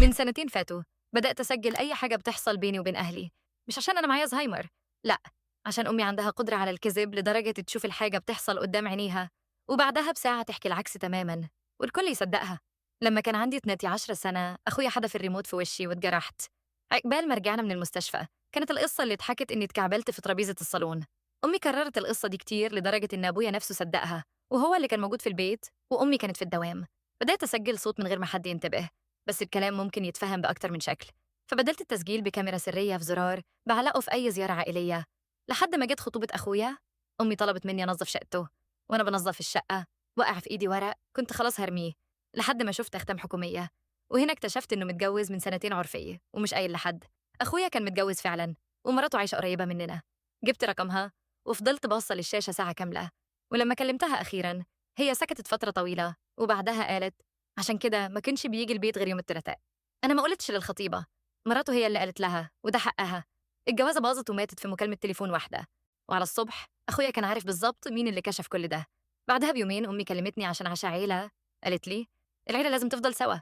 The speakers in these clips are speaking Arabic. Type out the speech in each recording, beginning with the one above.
من سنتين فاتوا بدأت أسجل أي حاجة بتحصل بيني وبين أهلي. مش عشان أنا معايا زهايمر، لأ، عشان أمي عندها قدرة على الكذب لدرجة تشوف الحاجة بتحصل قدام عينيها وبعدها بساعة تحكي العكس تماما والكل يصدقها. لما كان عندي 12 سنة أخويا حدف الريموت في وشي واتجرحت. عقبال ما رجعنا من المستشفى كانت القصة اللي اتحكت إني اتكعبلت في ترابيزة الصالون. أمي كررت القصة دي كتير لدرجة إن أبويا نفسه صدقها وهو اللي كان موجود في البيت وأمي كانت في الدوام. بدأت أسجل صوت من غير ما حد ينتبه، بس الكلام ممكن يتفهم بأكتر من شكل. فبدلت التسجيل بكاميرا سرية في زرار بعلقه في أي زيارة عائلية. لحد ما جت خطوبة أخويا أمي طلبت مني أنظف شقته، وأنا بنظف الشقة وقع في إيدي ورق كنت خلاص هرميه لحد ما شفت أختام حكومية. وهنا اكتشفت إنه متجوز من سنتين عرفية ومش قايل لحد. أخويا كان متجوز فعلا ومراته عايشة قريبة مننا. جبت رقمها وفضلت باصة للشاشة ساعة كاملة، ولما كلمتها أخيرا هي سكتت فترة طويلة وبعدها قالت عشان كده ما كانش بيجي البيت غير يوم التلاتاء. أنا ما قلتش للخطيبة، مراته هي اللي قالت لها وده حقها. الجوازة باظت وماتت في مكالمة تليفون واحدة، وعلى الصبح أخويا كان عارف بالظبط مين اللي كشف كل ده. بعدها بيومين أمي كلمتني عشان عشاء عيلة. قالت لي العيلة لازم تفضل سوا.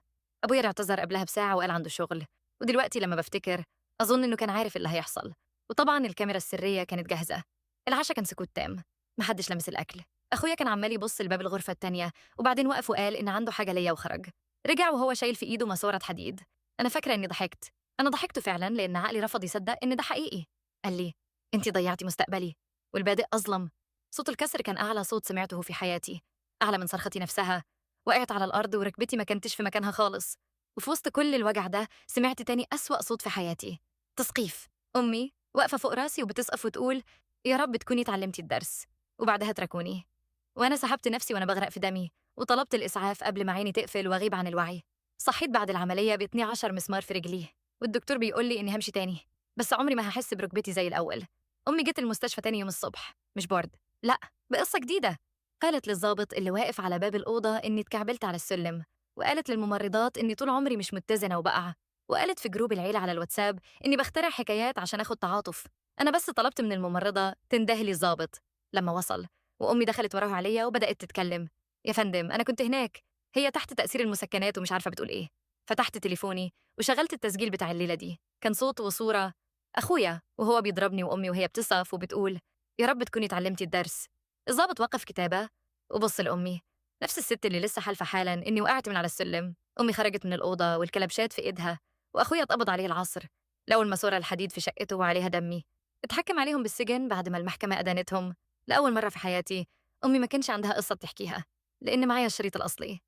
أبويا اعتذر قبلها بساعة وقال عنده شغل، ودلوقتي لما بفتكر أظن إنه كان عارف اللي هيحصل. وطبعا الكاميرا السرية كانت جاهزة. العشاء كان سكوت تام، محدش لمس الأكل. أخويا كان عمال يبص لباب الغرفة التانية وبعدين وقف وقال إن عنده حاجة ليا وخرج. رجع وهو شايل في إيده ماسورة حديد. أنا فاكرة إني ضحكت. أنا ضحكت فعلا لأن عقلي رفض يصدق إن ده حقيقي. قال لي أنتِ ضيعتي مستقبلي والبادئ أظلم. صوت الكسر كان أعلى صوت سمعته في حياتي، أعلى من صرختي نفسها. وقعت على الأرض وركبتي ما كنتش في مكانها خالص. وفي وسط كل الوجع ده سمعت تاني أسوأ صوت في حياتي، تسقيف. أمي واقفة فوق راسي وبتسقف وتقول يا رب تكوني اتعلمتي الدرس. وبعدها تركوني وأنا سحبت نفسي وأنا بغرق في دمي وطلبت الإسعاف قبل ما عيني تقفل وأغيب عن الوعي. صحيت بعد العملية ب 12 مسمار في رجلي، والدكتور بيقول لي إني همشي تاني، بس عمري ما هحس بركبتي زي الأول. أمي جت المستشفى تاني يوم الصبح مش بورد، لأ، بقصة جديدة. قالت للضابط اللي واقف على باب الأوضة إني اتكعبلت على السلم، وقالت للممرضات إني طول عمري مش متزنة وبقع، وقالت في جروب العيلة على الواتساب إني بخترع حكايات عشان آخد تعاطف. أنا بس طلبت من الممرضة تندهلي الضابط. لما وصل وأمي دخلت وراه عليا وبدأت تتكلم. يا فندم أنا كنت هناك، هي تحت تأثير المسكنات ومش عارفة بتقول إيه. فتحت تليفوني وشغلت التسجيل بتاع الليلة دي، كان صوت وصورة أخويا وهو بيضربني وأمي وهي بتصف وبتقول يا رب تكوني اتعلمتي الدرس. الضابط وقف كتابة وبص لأمي، نفس الست اللي لسه حالفة حالا إني وقعت من على السلم. أمي خرجت من الأوضة والكلبشات في إيدها، وأخويا اتقبض عليه العصر. لقوا الماسورة الحديد في شقته وعليها دمي. اتحكم عليهم بالسجن بعد ما المحكمة أدانتهم. لأول مرة في حياتي أمي ما كانش عندها قصة بتحكيها، لأن معايا الشريط الأصلي.